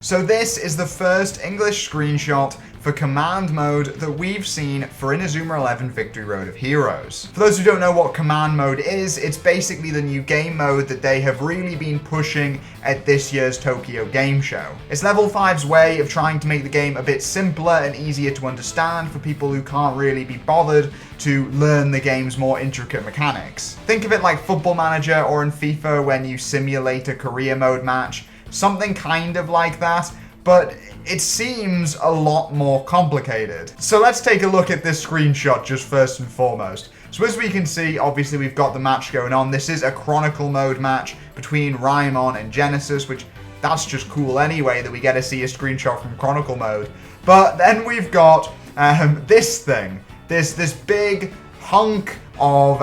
So this is the first English screenshot for command mode that we've seen for Inazuma 11 Victory Road of Heroes. For those who don't know what command mode is, it's basically the new game mode that they have really been pushing at this year's Tokyo Game Show. It's Level 5's way of trying to make the game a bit simpler and easier to understand for people who can't really be bothered to learn the game's more intricate mechanics. Think of it like Football Manager or in FIFA when you simulate a career mode match. Something kind of like that, but it seems a lot more complicated. So let's take a look at this screenshot just first and foremost. So as we can see, obviously we've got the match going on. This is a Chronicle mode match between Orion and Genesis, which that's just cool anyway that we get to see a screenshot from Chronicle mode. But then we've got this thing, this big hunk of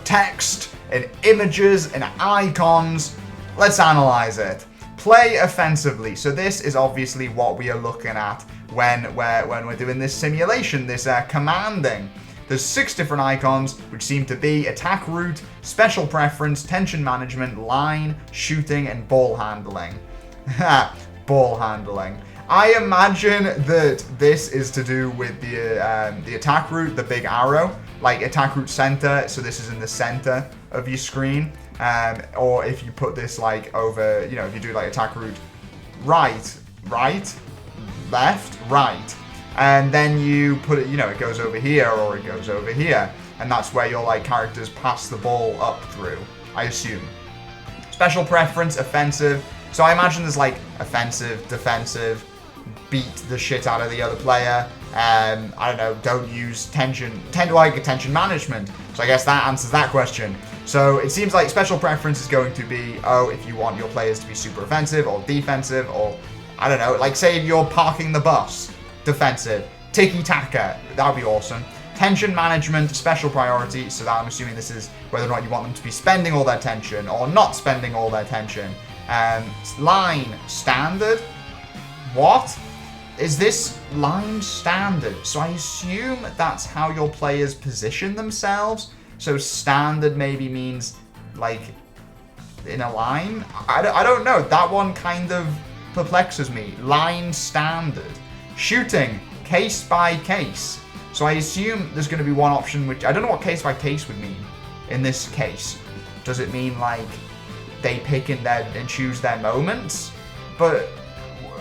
text and images and icons. Let's analyze it. Play offensively. So this is obviously what we are looking at when we're doing this simulation, this commanding. There's 6 different icons, which seem to be attack route, special preference, tension management, line, shooting, and ball handling. Ball handling. I imagine that this is to do with the attack route, the big arrow, like attack route center. So this is in the center of your screen. Or if you put this like over, if you do like attack route right, left, right, and then you put it, it goes over here or it goes over here, and that's where your like characters pass the ball up through, I assume. Special preference, offensive. So I imagine there's like offensive, defensive, beat the shit out of the other player. I don't know, don't use tension management. So I guess that answers that question. So it seems like special preference is going to be, if you want your players to be super offensive or defensive, or I don't know, like say you're parking the bus, defensive, tiki-taka, that would be awesome. Tension management, special priority, so that I'm assuming this is whether or not you want them to be spending all their tension or not spending all their tension. Line, standard, what? Is this line standard? So I assume that's how your players position themselves. So standard maybe means like in a line? I don't know. That one kind of perplexes me. Line standard. Shooting, case by case. So I assume there's going to be one option which I don't know what case by case would mean in this case. Does it mean like they pick and choose their moments? But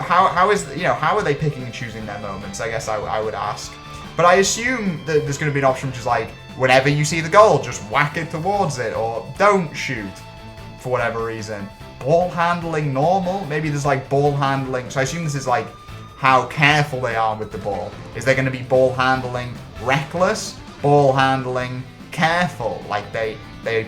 how are they picking and choosing their moments? I guess I would ask. But I assume that there's going to be an option which is like, whenever you see the goal, just whack it towards it, or don't shoot, for whatever reason. Ball handling normal? Maybe there's like ball handling, so I assume this is like how careful they are with the ball. Is there going to be ball handling reckless? Ball handling careful? Like they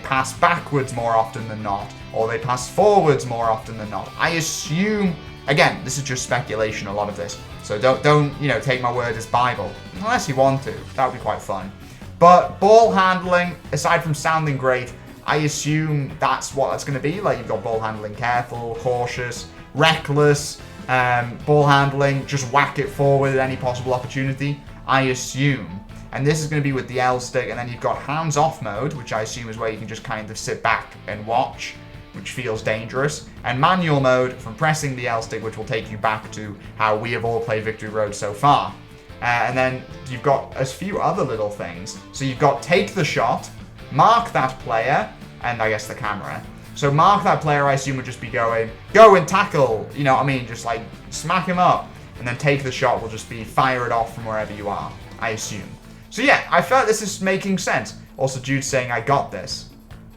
pass backwards more often than not, or they pass forwards more often than not. I assume, again, this is just speculation, a lot of this. So don't take my word as Bible. Unless you want to. That would be quite fun. But ball handling, aside from sounding great, I assume that's what that's going to be. Like you've got ball handling careful, cautious, reckless, ball handling, just whack it forward at any possible opportunity, I assume. And this is going to be with the L stick, and then you've got hands-off mode, which I assume is where you can just kind of sit back and watch, which feels dangerous, and manual mode from pressing the L stick, which will take you back to how we have all played Victory Road so far. And then you've got a few other little things. So you've got take the shot, mark that player, and I guess the camera. So mark that player, I assume, would just be go and tackle, just like smack him up. And then take the shot will just be fire it off from wherever you are, I assume. So yeah, I felt this is making sense. Also, Jude saying, I got this.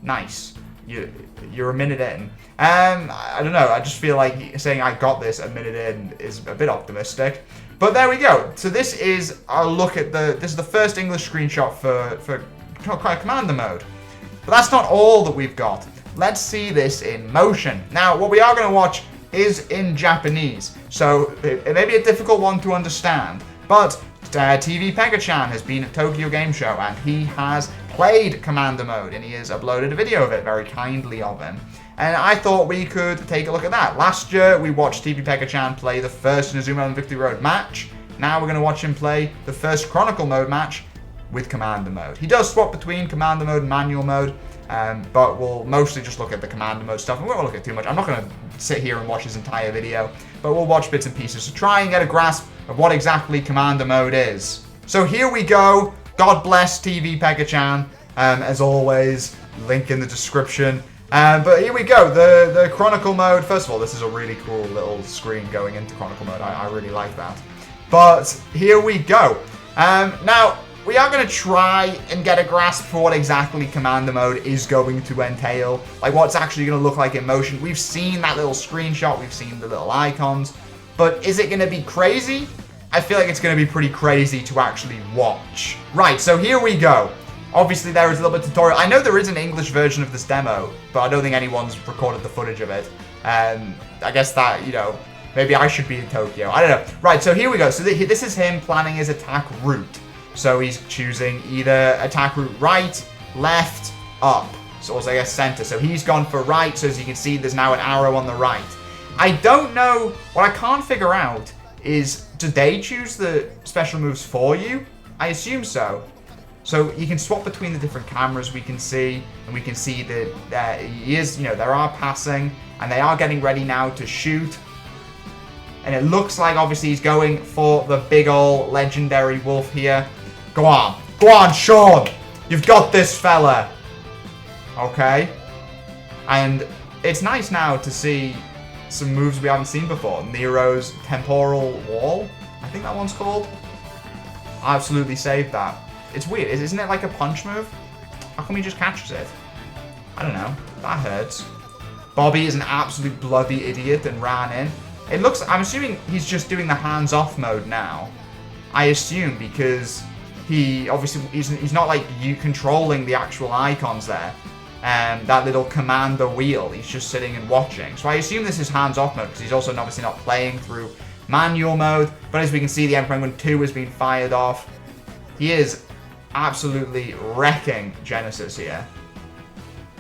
Nice. You're a minute in. I don't know, I just feel like saying I got this a minute in is a bit optimistic. But there we go. So this is a look at this is the first English screenshot for Commander mode. But that's not all that we've got. Let's see this in motion. Now, what we are going to watch is in Japanese. So it may be a difficult one to understand, but TV Pega-chan has been at Tokyo Game Show and he has played Commander mode and he has uploaded a video of it, very kindly of him. And I thought we could take a look at that. Last year, we watched TV Pega-chan play the first Inazuma 11 Victory Road match. Now we're going to watch him play the first Chronicle mode match with Commander mode. He does swap between Commander mode and Manual mode, but we'll mostly just look at the Commander mode stuff, and we won't look at too much. I'm not going to sit here and watch this entire video, but we'll watch bits and pieces to try and get a grasp of what exactly Commander Mode is. So here we go. God bless TV Pega-chan. As always, link in the description. But here we go, the Chronicle mode. First of all, this is a really cool little screen going into Chronicle mode. I really like that. But here we go. Now, we are going to try and get a grasp for what exactly Commander Mode is going to entail. Like, what's actually going to look like in motion. We've seen that little screenshot. We've seen the little icons. But is it going to be crazy? I feel like it's going to be pretty crazy to actually watch. Right, so here we go. Obviously, there is a little bit of tutorial. I know there is an English version of this demo, but I don't think anyone's recorded the footage of it. I guess that, you know, maybe I should be in Tokyo. I don't know. Right, so here we go. So this is him planning his attack route. So he's choosing either attack route right, left, up. So also, I guess, center. So he's gone for right. So as you can see, there's now an arrow on the right. I don't know. What I can't figure out is, do they choose the special moves for you? I assume so. So you can swap between the different cameras we can see, and we can see that he is, you know, they are passing, and they are getting ready now to shoot. And it looks like, obviously, he's going for the big ol' legendary wolf here. Go on, Sean! You've got this, fella! Okay. And it's nice now to see some moves we haven't seen before. Nero's Temporal Wall, I think that one's called. I absolutely saved that. It's weird, isn't it like a punch move? How come he just catches it? I don't know. That hurts. Bobby is an absolute bloody idiot and ran in. It looks, I'm assuming he's just doing the hands-off mode now. I assume, because he, obviously, he's not like you controlling the actual icons there. That little commander wheel, he's just sitting and watching. So I assume this is hands-off mode, because he's also obviously not playing through manual mode. But as we can see, the Emperor Penguin 2 has been fired off. He is absolutely wrecking Genesis here.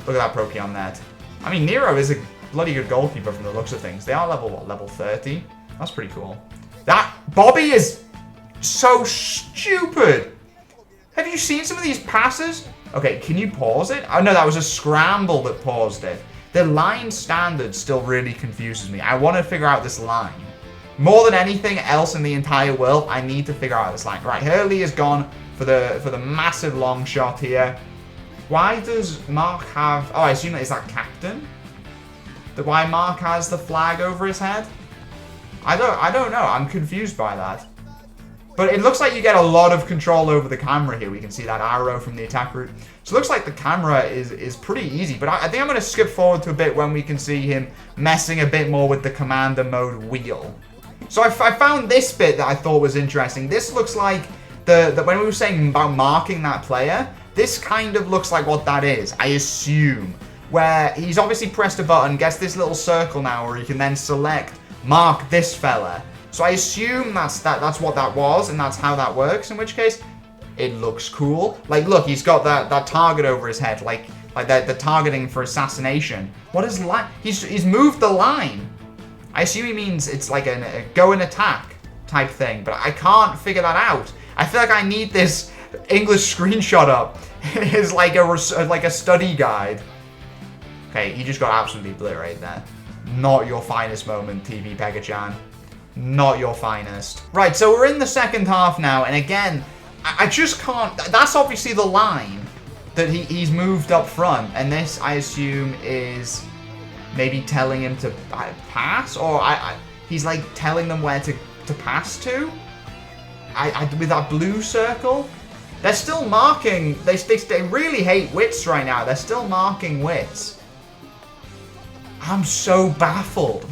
Look at that Procyon net. I mean, Nero is a bloody good goalkeeper from the looks of things. They are level, what, level 30? That's pretty cool. That Bobby is so stupid. Have you seen some of these passes? Okay, can you pause it? Oh, no, that was a scramble that paused it. The line standard still really confuses me. I want to figure out this line. More than anything else in the entire world, I need to figure out this line. Right, Hurley is gone for the massive long shot here. Why does Mark have... Oh, I assume that is that captain? Why Mark has the flag over his head? I don't know. I'm confused by that. But it looks like you get a lot of control over the camera here. We can see that arrow from the attack route. So it looks like the camera is pretty easy. But I think I'm going to skip forward to a bit when we can see him messing a bit more with the Commander Mode wheel. So I found this bit that I thought was interesting. This looks like when we were saying about marking that player, this kind of looks like what that is, I assume. Where he's obviously pressed a button, gets this little circle now where he can then select, mark this fella. So I assume that's what that was, and that's how that works, in which case, it looks cool. Like, look, he's got that target over his head, like the targeting for assassination. What is line? He's moved the line. I assume he means it's like a go and attack type thing, but I can't figure that out. I feel like I need this English screenshot up. It's like a study guide. Okay, he just got absolutely obliterated there. Not your finest moment, TV Pega-chan. Not your finest. Right, so we're in the second half now, and again, I just can't... That's obviously the line that he's moved up front, and this, I assume, is maybe telling him to pass, or he's like telling them where to pass to? With that blue circle? They're still marking... They really hate wits right now. They're still marking wits. I'm so baffled.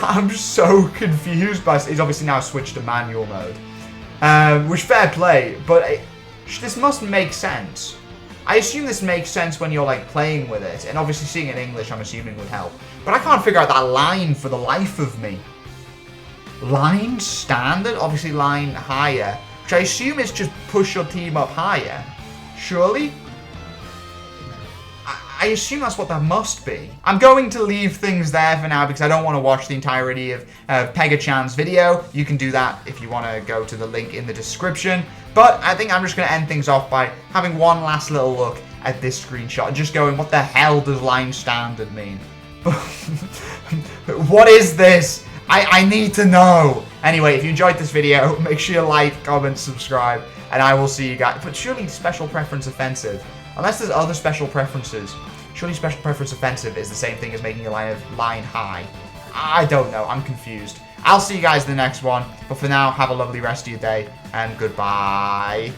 I'm so confused by... He's obviously now switched to manual mode. Which, fair play, but this must make sense. I assume this makes sense when you're, like, playing with it. And obviously seeing it in English, I'm assuming, would help. But I can't figure out that line for the life of me. Line standard? Obviously line higher. Which I assume is just push your team up higher. Surely? I assume that's what that must be. I'm going to leave things there for now because I don't want to watch the entirety of Pega-chan's video. You can do that if you want to go to the link in the description. But I think I'm just going to end things off by having one last little look at this screenshot. Just going, what the hell does line standard mean? What is this? I need to know. Anyway, if you enjoyed this video, make sure you like, comment, subscribe, and I will see you guys. But surely special preference offensive, unless there's other special preferences, surely special preference offensive is the same thing as making your line high. I don't know. I'm confused. I'll see you guys in the next one. But for now, have a lovely rest of your day, and goodbye.